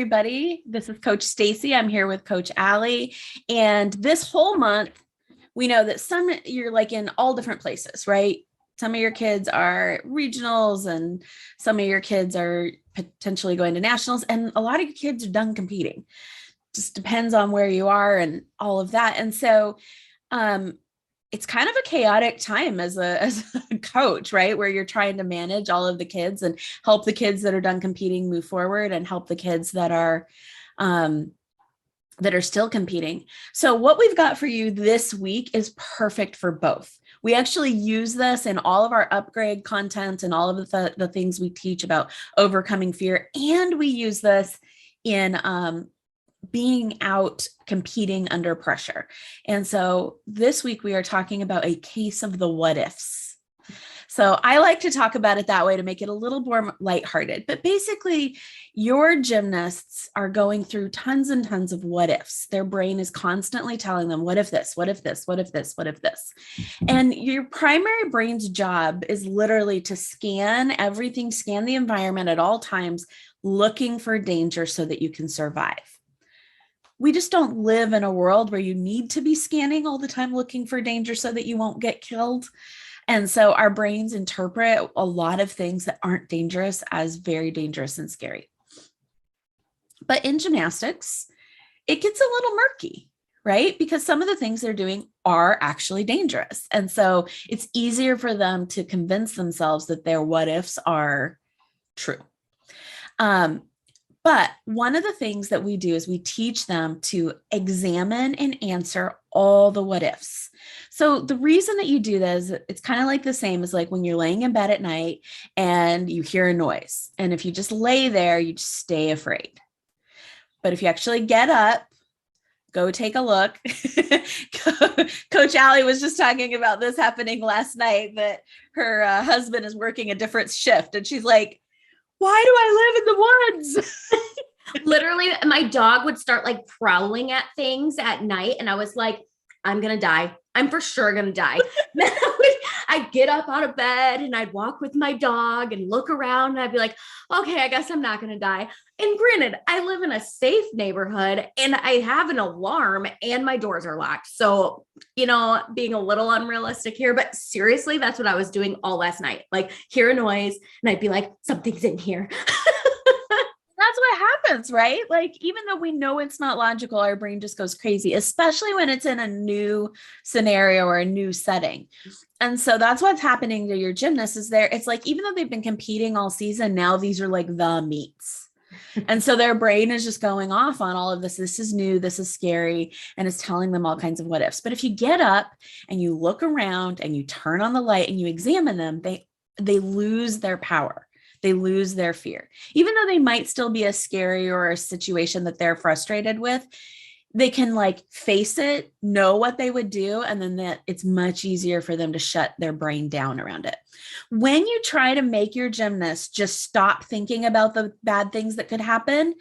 Everybody. This is Coach Stacy. I'm here with Coach Allie. And this whole month, we know that you're like in all different places, right? Some of your kids are regionals and some of your kids are potentially going to nationals. And a lot of your kids are done competing. Just depends on where you are and all of that. And so, it's kind of a chaotic time as a coach, right? Where you're trying to manage all of the kids and help the kids that are done competing move forward and help the kids that are still competing. So what we've got for you this week is perfect for both. We actually use this in all of our upgrade content and all of the things we teach about overcoming fear. And we use this in being out competing under pressure. And so this week we are talking about a case of the what ifs. So I like to talk about it that way to make it a little more lighthearted, but basically your gymnasts are going through tons and tons of what ifs. Their brain is constantly telling them, what if this, what if this, what if this, what if this? And your primary brain's job is literally to scan everything, scan the environment at all times, looking for danger so that you can survive. We just don't live in a world where you need to be scanning all the time, looking for danger so that you won't get killed. And so our brains interpret a lot of things that aren't dangerous as very dangerous and scary. But in gymnastics, it gets a little murky, right? Because some of the things they're doing are actually dangerous. And so it's easier for them to convince themselves that their what ifs are true. But one of the things that we do is we teach them to examine and answer all the what ifs. So the reason that you do this, it's kind of like the same as like when you're laying in bed at night and you hear a noise. And if you just lay there, you just stay afraid. But if you actually get up, go take a look. Coach Allie was just talking about this happening last night, that her husband is working a different shift. And she's like, why do I live in the woods? Literally, my dog would start like prowling at things at night. And I was like, I'm going to die. I'm for sure going to die. Then I'd get up out of bed and I'd walk with my dog and look around and I'd be like, okay, I guess I'm not going to die. And granted, I live in a safe neighborhood and I have an alarm and my doors are locked. So, being a little unrealistic here, but seriously, that's what I was doing all last night. Like hear a noise and I'd be like, something's in here. That's what happens, right? Like, even though we know it's not logical, our brain just goes crazy, especially when it's in a new scenario or a new setting. And so that's what's happening to your gymnasts is there. It's like, even though they've been competing all season, now these are like the meets. And so their brain is just going off on all of this. This is new. This is scary. And it's telling them all kinds of what ifs. But if you get up and you look around and you turn on the light and you examine them, they lose their power. They lose their fear. Even though they might still be a scary or a situation that they're frustrated with, they can like face it, know what they would do, and then that it's much easier for them to shut their brain down around it. When you try to make your gymnast just stop thinking about the bad things that could happen,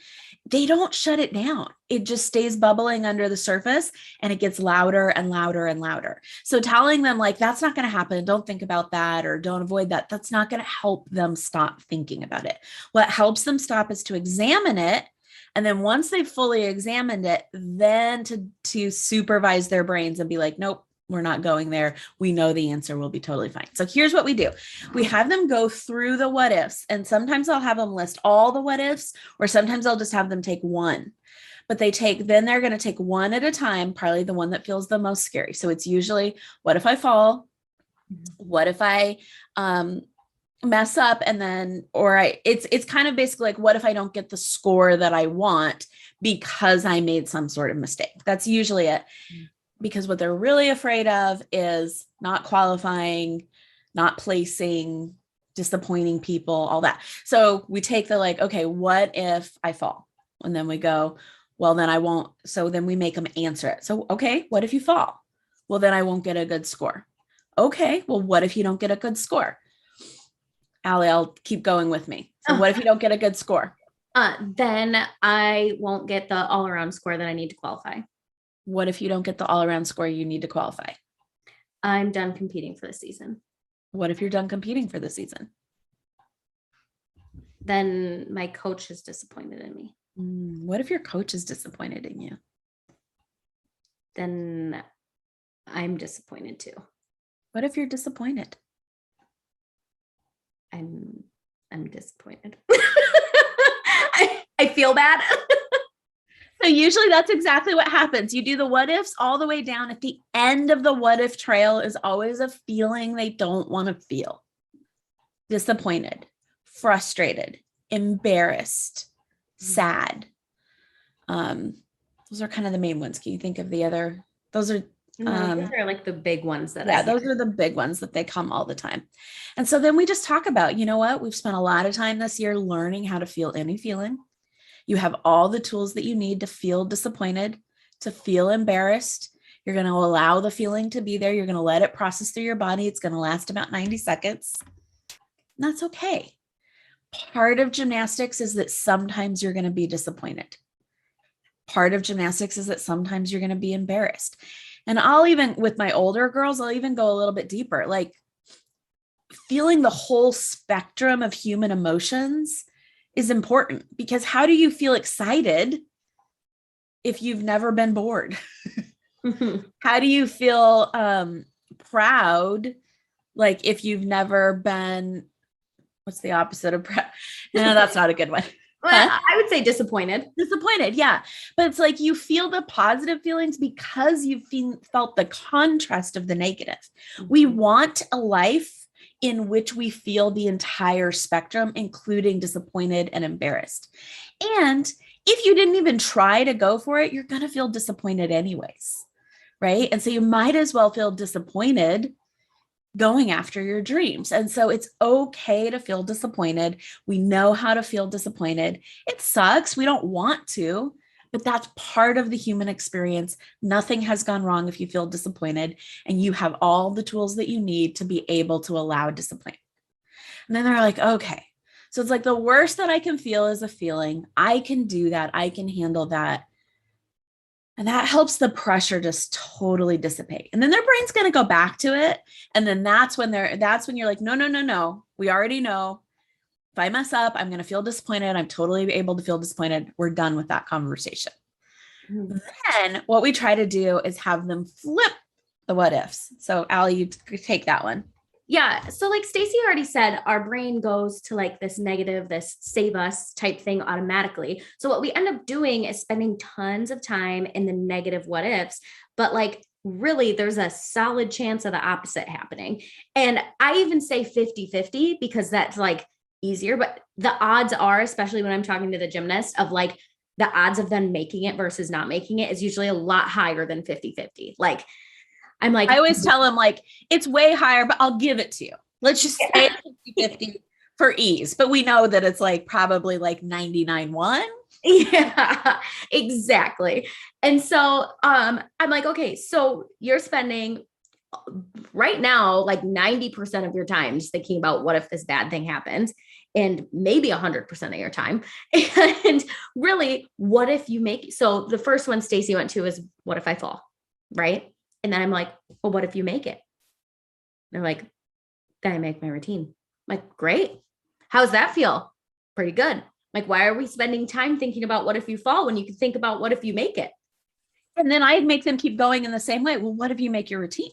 they don't shut it down. It just stays bubbling under the surface and it gets louder and louder and louder. So telling them like, that's not going to happen. Don't think about that or don't avoid that. That's not going to help them stop thinking about it. What helps them stop is to examine it. And then once they've fully examined it, then to supervise their brains and be like, nope, we're not going there. We know the answer will be totally fine. So here's what we do. We have them go through the what ifs. And sometimes I'll have them list all the what ifs, or sometimes I'll just have them take one. But then they're going to take one at a time, probably the one that feels the most scary. So it's usually, what if I fall? What if I mess up? And then, it's kind of basically like, what if I don't get the score that I want because I made some sort of mistake? That's usually it. Because what they're really afraid of is not qualifying, not placing, disappointing people, all that. So we take the like, okay, what if I fall? And then we go, well, then I won't. So then we make them answer it. So, okay, what if you fall? Well, then I won't get a good score. Okay, well, what if you don't get a good score? Allie, I'll keep going with me. So what if you don't get a good score? Then I won't get the all-around score that I need to qualify. What if you don't get the all-around score you need to qualify? I'm done competing for the season. What if you're done competing for the season? Then my coach is disappointed in me. What if your coach is disappointed in you? Then I'm disappointed too. What if you're disappointed? I'm disappointed. I feel bad. So usually that's exactly what happens. You do the what ifs all the way down. At the end of the what if trail is always a feeling they don't want to feel. Disappointed, frustrated, embarrassed, sad. Those are kind of the main ones. Can you think of the other? Those are No, those are like the big ones that yeah, those are the big ones that they come all the time. And so then we just talk about, you know what? We've spent a lot of time this year learning how to feel any feeling. You have all the tools that you need to feel disappointed, to feel embarrassed. You're going to allow the feeling to be there. You're going to let it process through your body. It's going to last about 90 seconds. And that's okay. Part of gymnastics is that sometimes you're going to be disappointed. Part of gymnastics is that sometimes you're going to be embarrassed. And I'll even, with my older girls, I'll even go a little bit deeper, like feeling the whole spectrum of human emotions is important, because how do you feel excited if you've never been bored? How do you feel proud, like if you've never been, what's the opposite of proud? No, that's not a good one. Well, I would say disappointed. Disappointed, yeah. But it's like you feel the positive feelings because you've felt the contrast of the negative. We want a life in which we feel the entire spectrum, including disappointed and embarrassed. And if you didn't even try to go for it, you're going to feel disappointed anyways, right? And so you might as well feel disappointed going after your dreams. And so it's okay to feel disappointed. We know how to feel disappointed. It sucks. We don't want to, but that's part of the human experience. Nothing has gone wrong if you feel disappointed, and you have all the tools that you need to be able to allow disappointment. And then they're like, okay, so it's like the worst that I can feel is a feeling. I can do that. I can handle that. And that helps the pressure just totally dissipate. And then their brain's going to go back to it. And then that's when you're like, no, no, no, no. We already know if I mess up, I'm going to feel disappointed. I'm totally able to feel disappointed. We're done with that conversation. Then what we try to do is have them flip the what ifs. So Allie, you take that one. Yeah. So like Stacey already said, our brain goes to like this negative, this save us type thing automatically. So what we end up doing is spending tons of time in the negative what ifs, but like really there's a solid chance of the opposite happening. And I even say 50-50 because that's like easier, but the odds are, especially when I'm talking to the gymnast, of like the odds of them making it versus not making it is usually a lot higher than 50-50. Like I'm like, I always tell them like, it's way higher, but I'll give it to you. Let's just say 50-50 for ease. But we know that it's like probably like 99-1. Yeah, exactly. And so I'm like, okay, so you're spending right now like 90% of your time just thinking about what if this bad thing happens, and maybe 100% of your time. And really, what if you make, so the first one Stacey went to is what if I fall, right? And then I'm like, well, what if you make it? They're like, then I make my routine. I'm like, great. How's that feel? Pretty good. Like, why are we spending time thinking about what if you fall when you can think about what if you make it? And then I make them keep going in the same way. Well, what if you make your routine?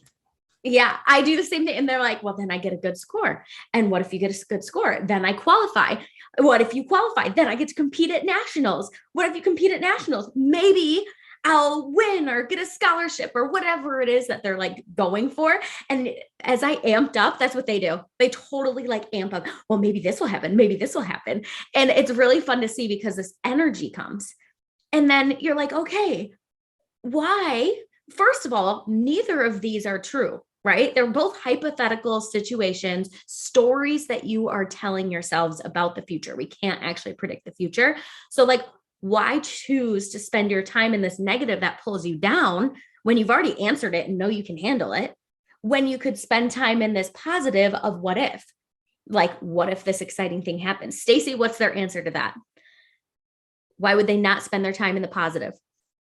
Yeah, I do the same thing. And they're like, well, then I get a good score. And what if you get a good score? Then I qualify. What if you qualify? Then I get to compete at nationals. What if you compete at nationals? Maybe I'll win or get a scholarship or whatever it is that they're like going for. And as I amped up, that's what they do. They totally like amp up. Well, maybe this will happen. Maybe this will happen. And it's really fun to see because this energy comes. And then you're like, okay, why? First of all, neither of these are true, right? They're both hypothetical situations, stories that you are telling yourselves about the future. We can't actually predict the future. So like, why choose to spend your time in this negative that pulls you down when you've already answered it and know you can handle it, when you could spend time in this positive of what if? Like, what if this exciting thing happens? Stacey, what's their answer to that? Why would they not spend their time in the positive?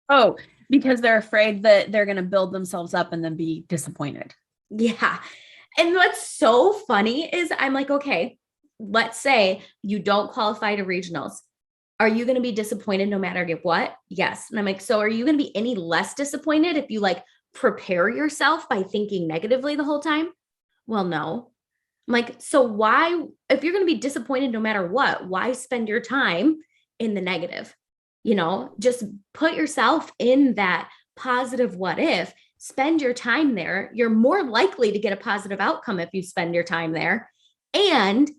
Oh, because they're afraid that they're going to build themselves up and then be disappointed. Yeah. And what's so funny is I'm like, okay, let's say you don't qualify to regionals. Are you going to be disappointed no matter what? Yes. And I'm like, so are you going to be any less disappointed if you like prepare yourself by thinking negatively the whole time? Well, no. I'm like, so why, if you're going to be disappointed no matter what, why spend your time in the negative? Just put yourself in that positive what if, spend your time there. You're more likely to get a positive outcome if you spend your time there. And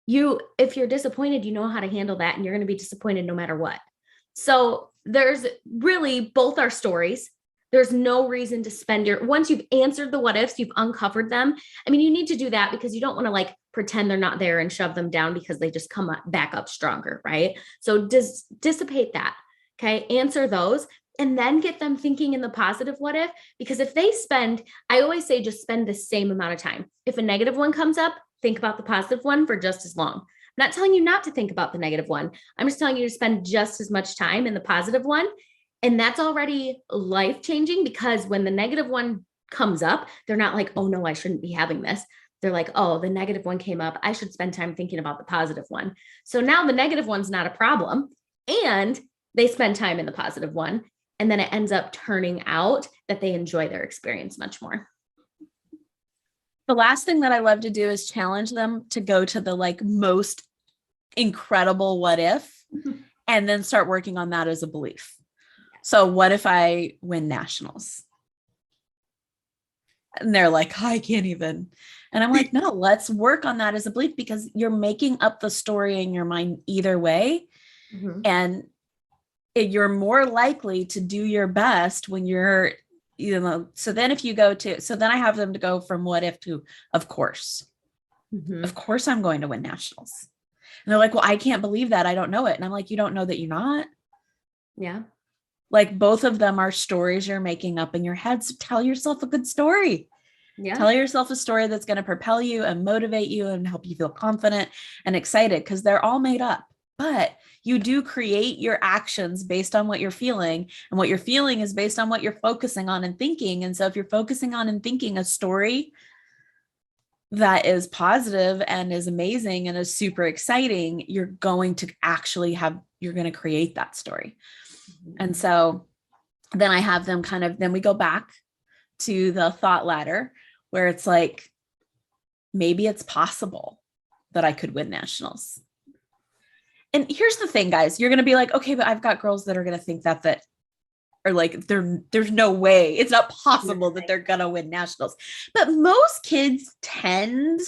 if you're disappointed, you know how to handle that, and you're going to be disappointed no matter what. So there's really both our stories. There's no reason to spend once you've answered the what ifs, you've uncovered them. I mean, you need to do that because you don't want to like pretend they're not there and shove them down because they just come back up stronger, right? So dissipate that. Okay. Answer those and then get them thinking in the positive what if, because if they I always say, just spend the same amount of time. If a negative one comes up, think about the positive one for just as long. I'm not telling you not to think about the negative one. I'm just telling you to spend just as much time in the positive one. And that's already life-changing, because when the negative one comes up, they're not like, oh no, I shouldn't be having this. They're like, oh, the negative one came up. I should spend time thinking about the positive one. So now the negative one's not a problem. And they spend time in the positive one. And then it ends up turning out that they enjoy their experience much more. The last thing that I love to do is challenge them to go to the like most incredible what if, and then start working on that as a belief. So what if I win nationals? And they're like, I can't even. And I'm like, no, let's work on that as a belief, because you're making up the story in your mind either way. Mm-hmm. And you're more likely to do your best when you're, so then if you go to, so then I have them to go from what if to, of course, of course I'm going to win nationals. And they're like, well, I can't believe that. I don't know it. And I'm like, you don't know that you're not. Yeah. Like both of them are stories you're making up in your head. So tell yourself a good story. Yeah. Tell yourself a story that's going to propel you and motivate you and help you feel confident and excited, because they're all made up. But you do create your actions based on what you're feeling, and what you're feeling is based on what you're focusing on and thinking. And so if you're focusing on and thinking a story that is positive and is amazing and is super exciting, you're going to create that story. And so then I have them then we go back to the thought ladder where it's like, maybe it's possible that I could win nationals. And here's the thing, guys, you're going to be like, okay, but I've got girls that are going to think that are like, there's no way, it's not possible that they're going to win nationals. But most kids tend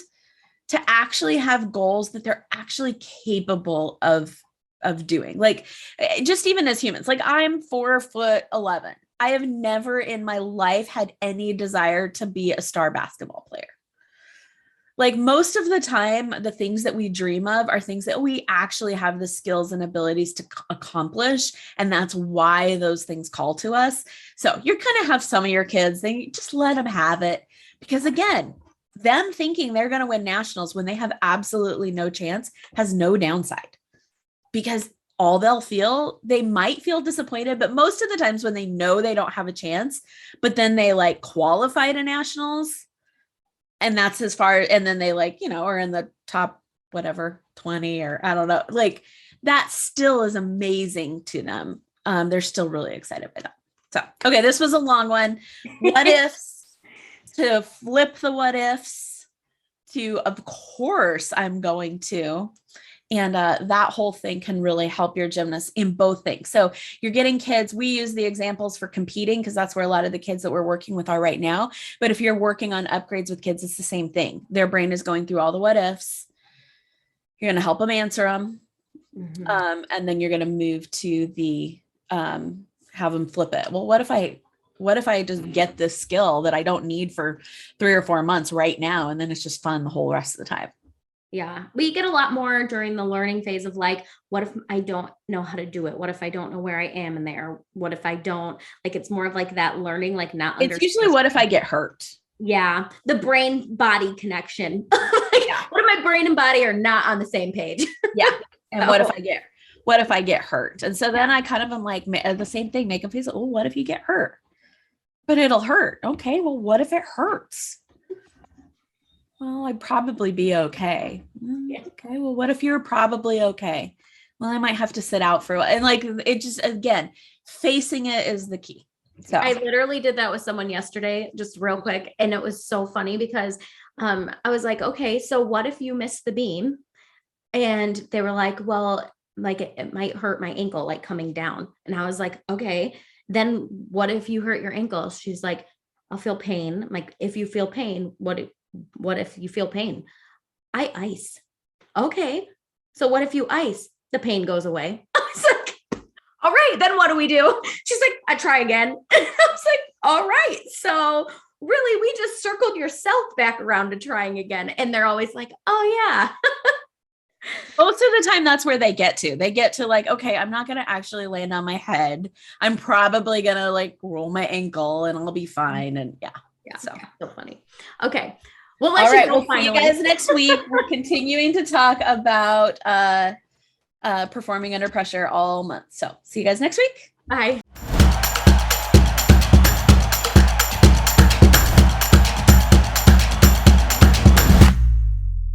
to actually have goals that they're actually capable of doing. Like, just even as humans, like I'm 4'11". I have never in my life had any desire to be a star basketball player. Like most of the time, the things that we dream of are things that we actually have the skills and abilities to accomplish. And that's why those things call to us. So you're going to have some of your kids, they just let them have it. Because again, them thinking they're going to win nationals when they have absolutely no chance has no downside. Because all they might feel disappointed, but most of the times when they know they don't have a chance, but then they like qualify to nationals, and that's as far, and then they like, are in the top, whatever, 20, or I don't know, like that still is amazing to them. They're still really excited by that. So, okay, this was a long one. What ifs, to flip the what ifs to, of course, I'm going to. And that whole thing can really help your gymnasts in both things. So you're getting kids, we use the examples for competing because that's where a lot of the kids that we're working with are right now. But if you're working on upgrades with kids, it's the same thing. Their brain is going through all the what ifs. You're going to help them answer them. And then you're going to move to the have them flip it. Well, what if I just get this skill that I don't need for 3 or 4 months right now? And then it's just fun the whole rest of the time. Yeah. We get a lot more during the learning phase of like, what if I don't know how to do it? What if I don't know where I am in there? What if I don't, like, it's more of like that learning, like not. It's usually what if I get hurt? Yeah. The brain body connection. What if my brain and body are not on the same page? Yeah. And what if I get hurt? And so then I kind of am like the same thing, make them feel, oh, what if you get hurt? But it'll hurt. Okay. Well, what if it hurts? Well, I'd probably be okay. Okay. Well, what if you're probably okay? well, I might have to sit out for a while. And like, it just, again, facing it is the key. So I literally did that with someone yesterday, just real quick. And it was so funny because I was like, okay, so what if you miss the beam? And they were like, well, like it might hurt my ankle, like coming down. And I was like, okay, then what if you hurt your ankle? She's like, I'll feel pain. I'm like, if you feel pain, what if you feel pain? I ice. Okay. So what if you ice? The pain goes away. I was like, all right, then what do we do? She's like, I try again. I was like, all right. So really, we just circled yourself back around to trying again. And they're always like, oh yeah. most of the time that's where they get to. They get to like, okay, I'm not going to actually land on my head. I'm probably going to like roll my ankle and I'll be fine. And yeah. Yeah. So, So funny. Okay. Well, all right. We'll see you guys next week. We're continuing to talk about performing under pressure all month. So see you guys next week. Bye.